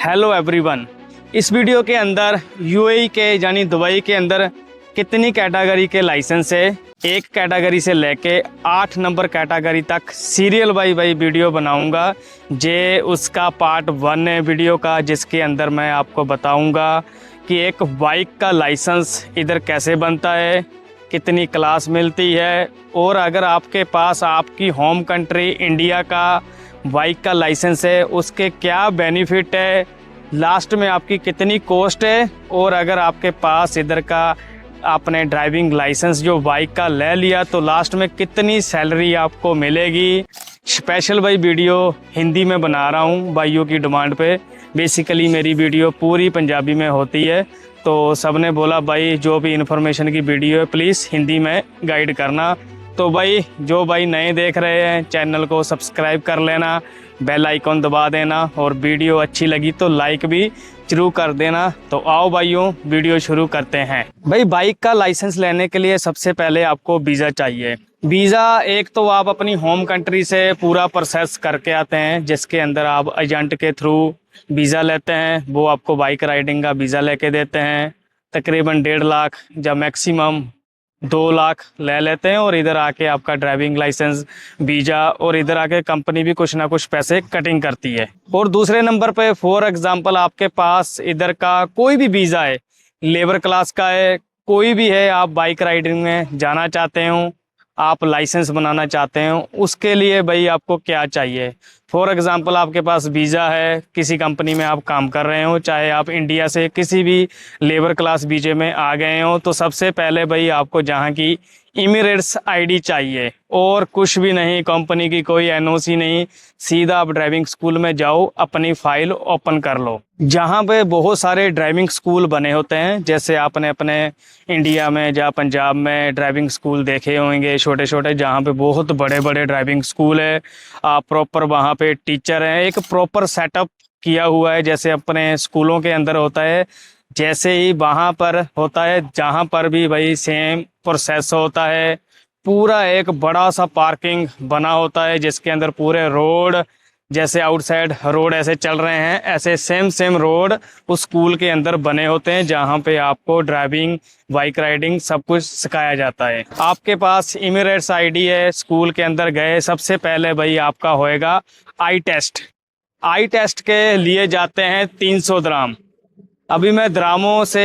Hello everyone. इस video के अंदर यूएई के यानी दुबई के अंदर कितनी कैटेगरी के लाइसेंस है, एक कैटेगरी से लेके 8 नंबर कैटेगरी तक सीरियल बाई वीडियो बनाऊंगा। जे उसका पार्ट 1 है वीडियो का, जिसके अंदर मैं आपको बताऊंगा कि एक बाइक का लाइसेंस इधर कैसे बनता है, कितनी क्लास मिलती है, और अगर आपके पास आपकी होम कंट्री इंडिया का बाइक का लाइसेंस है उसके क्या बेनिफिट है, लास्ट में आपकी कितनी कॉस्ट है, और अगर आपके पास इधर का आपने ड्राइविंग लाइसेंस जो बाइक का ले लिया तो लास्ट में कितनी सैलरी आपको मिलेगी। स्पेशल भाई वीडियो हिंदी में बना रहा हूँ भाइयों की डिमांड पे। बेसिकली मेरी वीडियो पूरी पंजाबी में होती है, तो सबने बोला भाई जो भी इन्फॉर्मेशन की वीडियो है प्लीज़ हिंदी में गाइड करना। तो भाई जो भाई नए देख रहे हैं चैनल को सब्सक्राइब कर लेना, बेल आइकॉन दबा देना, और वीडियो अच्छी लगी तो लाइक भी जरूर कर देना। तो आओ भाइयों वीडियो शुरू करते हैं। भाई बाइक का लाइसेंस लेने के लिए सबसे पहले आपको वीज़ा चाहिए। वीज़ा एक तो आप अपनी होम कंट्री से पूरा प्रोसेस करके आते हैं, जिसके अंदर आप एजेंट के थ्रू वीज़ा लेते हैं, वो आपको बाइक राइडिंग का वीज़ा लेके देते हैं। तकरीबन 1.5 लाख या मैक्सिमम 2 लाख ले लेते हैं, और इधर आके आपका ड्राइविंग लाइसेंस वीज़ा, और इधर आके कंपनी भी कुछ ना कुछ पैसे कटिंग करती है। और दूसरे नंबर पे फॉर एग्जांपल आपके पास इधर का कोई भी वीज़ा है, लेबर क्लास का है, कोई भी है, आप बाइक राइडिंग में जाना चाहते हो, आप लाइसेंस बनाना चाहते हो, उसके लिए भाई आपको क्या चाहिए। फॉर एग्ज़ाम्पल आपके पास वीज़ा है, किसी कंपनी में आप काम कर रहे हो, चाहे आप इंडिया से किसी भी लेबर क्लास वीज़े में आ गए हो, तो सबसे पहले भाई आपको जहाँ की इमिरेट्स आईडी चाहिए, और कुछ भी नहीं, कंपनी की कोई एनओसी नहीं। सीधा आप ड्राइविंग स्कूल में जाओ, अपनी फाइल ओपन कर लो। जहाँ पे बहुत सारे ड्राइविंग स्कूल बने होते हैं, जैसे आपने अपने इंडिया में या पंजाब में ड्राइविंग स्कूल देखे होंगे छोटे छोटे, जहाँ पे बहुत बड़े बड़े ड्राइविंग स्कूल है। आप प्रॉपर वहाँ पे टीचर हैं, एक प्रॉपर सेटअप किया हुआ है, जैसे अपने स्कूलों के अंदर होता है, जैसे ही वहाँ पर होता है। जहाँ पर भी भाई सेम प्रोसेस होता है। पूरा एक बड़ा सा पार्किंग बना होता है, जिसके अंदर पूरे रोड, जैसे आउटसाइड रोड ऐसे चल रहे हैं, ऐसे सेम रोड उस स्कूल के अंदर बने होते हैं, जहाँ पे आपको ड्राइविंग बाइक राइडिंग सब कुछ सिखाया जाता है। आपके पास इमिरेट्स आईडी है, स्कूल के अंदर गए, सबसे पहले भाई आपका होएगा आई टेस्ट। आई टेस्ट के लिए जाते हैं 300 द्राम। अभी मैं द्रामों से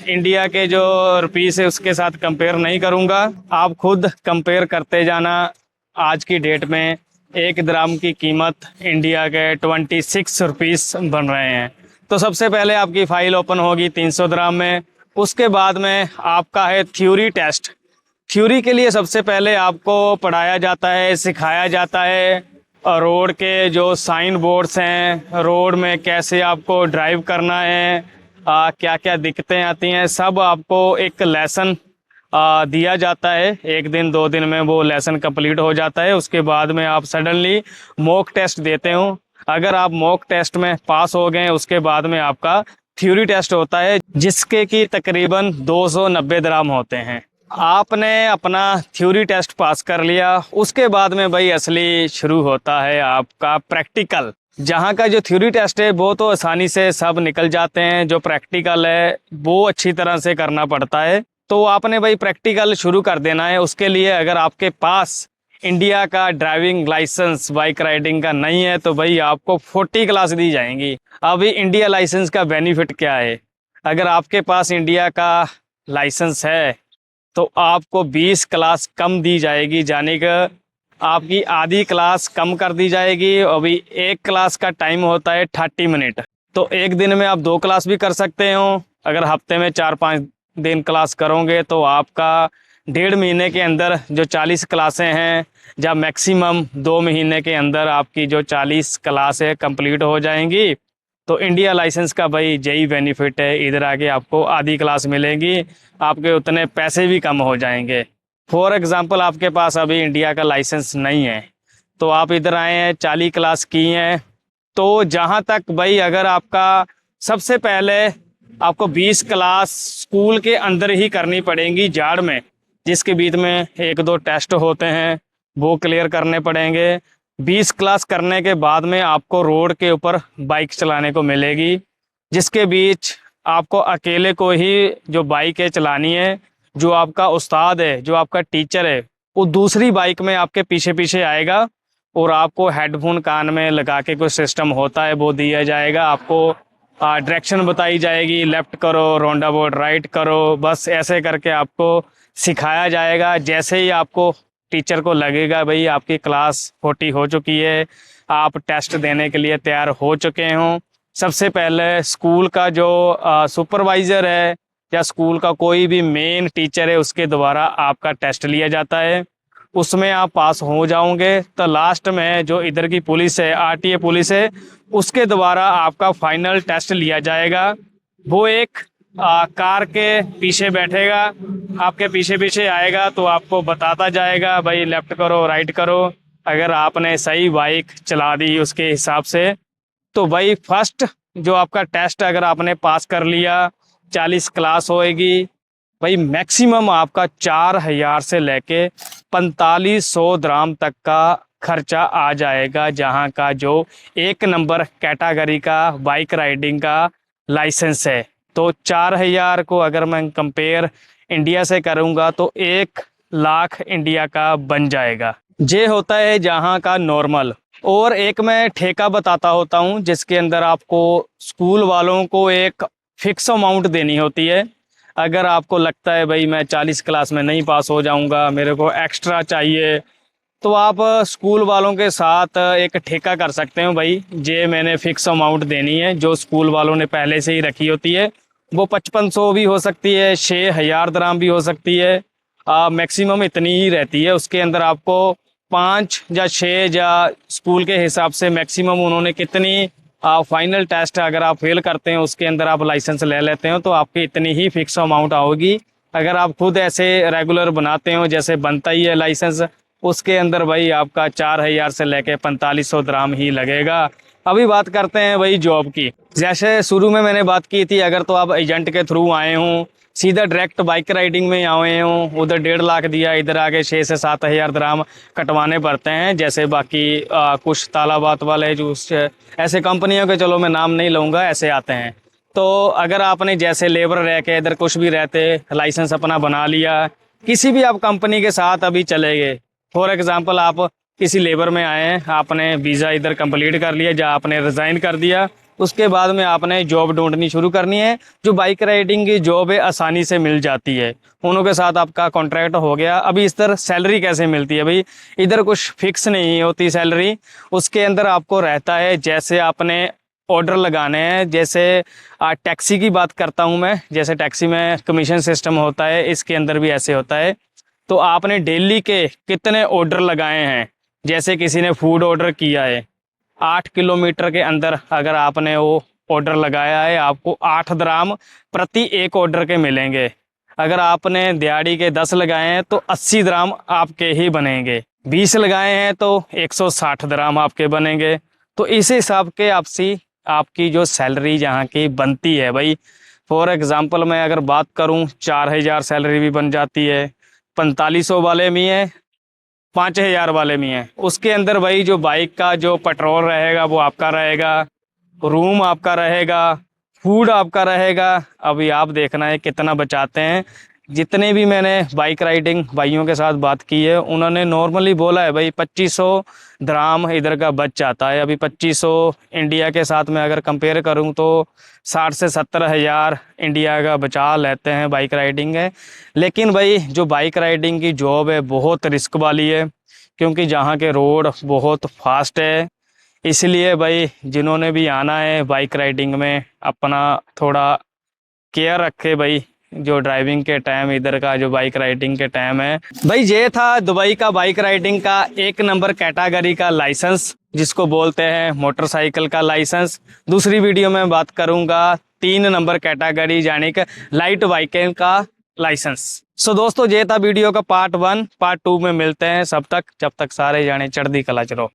इंडिया के जो रुपीस है उसके साथ कंपेयर नहीं करूंगा, आप खुद कंपेयर करते जाना। आज की डेट में 1 द्राम की कीमत इंडिया के 26 रुपीस बन रहे हैं। तो सबसे पहले आपकी फाइल ओपन होगी 300 द्राम में। उसके बाद में आपका है थ्योरी टेस्ट। थ्योरी के लिए सबसे पहले आपको पढ़ाया जाता है, सिखाया जाता है रोड के जो साइन बोर्ड्स हैं, रोड में कैसे आपको ड्राइव करना है, क्या क्या दिक्कतें आती हैं, सब आपको एक लेसन दिया जाता है। 1 दिन 2 दिन में वो लेसन कंप्लीट हो जाता है। उसके बाद में आप सडनली मॉक टेस्ट देते हो। अगर आप मॉक टेस्ट में पास हो गए, उसके बाद में आपका थ्योरी टेस्ट होता है, जिसके की तकरीबन 290 द्राम होते हैं। आपने अपना थ्योरी टेस्ट पास कर लिया, उसके बाद में भाई असली शुरू होता है आपका प्रैक्टिकल। जहाँ का जो थ्योरी टेस्ट है वो तो आसानी से सब निकल जाते हैं, जो प्रैक्टिकल है वो अच्छी तरह से करना पड़ता है। तो आपने भाई प्रैक्टिकल शुरू कर देना है। उसके लिए अगर आपके पास इंडिया का ड्राइविंग लाइसेंस बाइक राइडिंग का नहीं है तो भाई आपको 40 क्लास दी जाएंगी। अभी इंडिया लाइसेंस का बेनिफिट क्या है, अगर आपके पास इंडिया का लाइसेंस है तो आपको 20 क्लास कम दी जाएगी, यानी कि आपकी आधी क्लास कम कर दी जाएगी। अभी 1 क्लास का टाइम होता है 30 मिनट, तो 1 दिन में आप 2 क्लास भी कर सकते हो। अगर हफ्ते में 4-5 दिन क्लास करोगे तो आपका 1.5 महीने के अंदर जो 40 क्लासें हैं, या मैक्सिमम 2 महीने के अंदर आपकी जो 40 क्लास है कंप्लीट हो जाएंगी। तो इंडिया लाइसेंस का भाई यही बेनिफिट है, इधर आके आपको आधी क्लास मिलेगी, आपके उतने पैसे भी कम हो जाएंगे। फॉर एग्ज़ाम्पल आपके पास अभी इंडिया का लाइसेंस नहीं है, तो आप इधर आए हैं, 40 क्लास की हैं, तो जहाँ तक भाई अगर आपका सबसे पहले आपको 20 क्लास स्कूल के अंदर ही करनी पड़ेंगी जाड़ में, जिसके बीच में 1-2 टेस्ट होते हैं वो क्लियर करने पड़ेंगे। 20 क्लास करने के बाद में आपको रोड के ऊपर बाइक चलाने को मिलेगी, जिसके बीच आपको अकेले को ही जो बाइक है चलानी है। जो आपका उस्ताद है, जो आपका टीचर है, वो दूसरी बाइक में आपके पीछे पीछे आएगा और आपको हेडफोन कान में लगा के कोई सिस्टम होता है वो दिया जाएगा। आपको डायरेक्शन बताई जाएगी, लेफ्ट करो, राउंड अबाउट राइट करो, बस ऐसे करके आपको सिखाया जाएगा। जैसे ही आपको टीचर को लगेगा भाई आपकी क्लास 40 हो चुकी है, आप टेस्ट देने के लिए तैयार हो चुके हों, सबसे पहले स्कूल का जो सुपरवाइज़र है या स्कूल का कोई भी मेन टीचर है उसके द्वारा आपका टेस्ट लिया जाता है। उसमें आप पास हो जाओगे तो लास्ट में जो इधर की पुलिस है, आरटीए पुलिस है, उसके द्वारा आपका फाइनल टेस्ट लिया जाएगा। वो एक कार के पीछे बैठेगा, आपके पीछे पीछे आएगा तो आपको बताता जाएगा भाई लेफ्ट करो राइट करो। अगर आपने सही बाइक चला दी उसके हिसाब से तो भाई फर्स्ट जो आपका टेस्ट अगर आपने पास कर लिया, 40 क्लास होएगी भाई, मैक्सिमम आपका 4000 से लेके 4500 दराम तक का खर्चा आ जाएगा, जहां का जो 1 नंबर कैटेगरी का बाइक राइडिंग का लाइसेंस है। तो 4000 को अगर मैं कंपेयर इंडिया से करूंगा तो 1 लाख इंडिया का बन जाएगा। ये होता है जहां का नॉर्मल। और एक मैं ठेका बताता होता हूं जिसके अंदर आपको स्कूल वालों को एक फिक्स अमाउंट देनी होती है। अगर आपको लगता है भाई मैं 40 क्लास में नहीं पास हो जाऊंगा, मेरे को एक्स्ट्रा चाहिए, तो आप स्कूल वालों के साथ एक ठेका कर सकते हो। भाई ये मैंने फ़िक्स अमाउंट देनी है जो स्कूल वालों ने पहले से ही रखी होती है। वो 5500 भी हो सकती है, 6000 दराम भी हो सकती है, मैक्सिमम इतनी ही रहती है। उसके अंदर आपको 5 या 6 या स्कूल के हिसाब से मैक्सिमम उन्होंने कितनी फाइनल टेस्ट अगर आप फेल करते हैं उसके अंदर आप लाइसेंस ले लेते हो तो आपकी इतनी ही फिक्स अमाउंट आओगी। अगर आप खुद ऐसे रेगुलर बनाते हो जैसे बनता ही है लाइसेंस, उसके अंदर भाई आपका 4000 से लेके 4500 दराम ही लगेगा। अभी बात करते हैं भाई जॉब की। जैसे शुरू में मैंने बात की थी, अगर तो आप एजेंट के थ्रू आए हों, सीधा डायरेक्ट बाइक राइडिंग में आए हों, उधर 1.5 लाख दिया, इधर आके 6 से 7000 दराम कटवाने पड़ते हैं। जैसे बाकी कुछ तालाबात वाले जो ऐसे कंपनियों के, चलो मैं नाम नहीं लूँगा, ऐसे आते हैं। तो अगर आपने जैसे लेबर रह के इधर कुछ भी रहते लाइसेंस अपना बना लिया, किसी भी आप कंपनी के साथ अभी चले गए, फॉर एग्जांपल आप किसी लेबर में आए हैं, आपने वीज़ा इधर कंप्लीट कर लिया या आपने रिज़ाइन कर दिया, उसके बाद में आपने जॉब ढूंढनी शुरू करनी है। जो बाइक राइडिंग की जॉब है आसानी से मिल जाती है, उनों के साथ आपका कॉन्ट्रैक्ट हो गया। अभी इस तरह सैलरी कैसे मिलती है भाई, इधर कुछ फिक्स नहीं होती सैलरी, उसके अंदर आपको रहता है जैसे आपने ऑर्डर लगाने हैं। जैसे टैक्सी की बात करता हूँ मैं, जैसे टैक्सी में कमीशन सिस्टम होता है, इसके अंदर भी ऐसे होता है। तो आपने डेली के कितने ऑर्डर लगाए हैं, जैसे किसी ने फूड ऑर्डर किया है 8 किलोमीटर के अंदर, अगर आपने वो ऑर्डर लगाया है आपको 8 दराम प्रति एक ऑर्डर के मिलेंगे। अगर आपने दिहाड़ी के 10 लगाए हैं तो 80 दराम आपके ही बनेंगे, 20 लगाए हैं तो 160 दराम आपके बनेंगे। तो इस हिसाब के आपकी जो सैलरी जहाँ की बनती है भाई, फॉर एग्ज़ाम्पल मैं अगर बात करूँ 4000 सैलरी भी बन जाती है, 4500 वाले में है, 5000 वाले में है। उसके अंदर भाई जो बाइक का जो पेट्रोल रहेगा वो आपका रहेगा, रूम आपका रहेगा, फूड आपका रहेगा। अभी आप देखना है कितना बचाते हैं। जितने भी मैंने बाइक राइडिंग भाइयों के साथ बात की है उन्होंने नॉर्मली बोला है भाई 2500 दराम इधर का बच जाता है। अभी 2500 इंडिया के साथ में अगर कंपेयर करूं तो 60 से 70 हज़ार इंडिया का बचा लेते हैं बाइक राइडिंग है। लेकिन भाई जो बाइक राइडिंग की जॉब है बहुत रिस्क वाली है, क्योंकि जहाँ के रोड बहुत फास्ट है। इसलिए भाई जिन्होंने भी आना है बाइक राइडिंग में अपना थोड़ा केयर रखे भाई, जो ड्राइविंग के टाइम इधर का जो बाइक राइडिंग के टाइम है। भाई ये था दुबई का बाइक राइडिंग का 1 नंबर कैटेगरी का लाइसेंस, जिसको बोलते हैं मोटरसाइकिल का लाइसेंस। दूसरी वीडियो में बात करूंगा 3 नंबर कैटेगरी यानी कि लाइट बाइकिंग का लाइसेंस। सो दोस्तों ये था वीडियो का पार्ट 1। पार्ट 2 में मिलते हैं, जब तक सारे जाने चढ़दी कला चलो।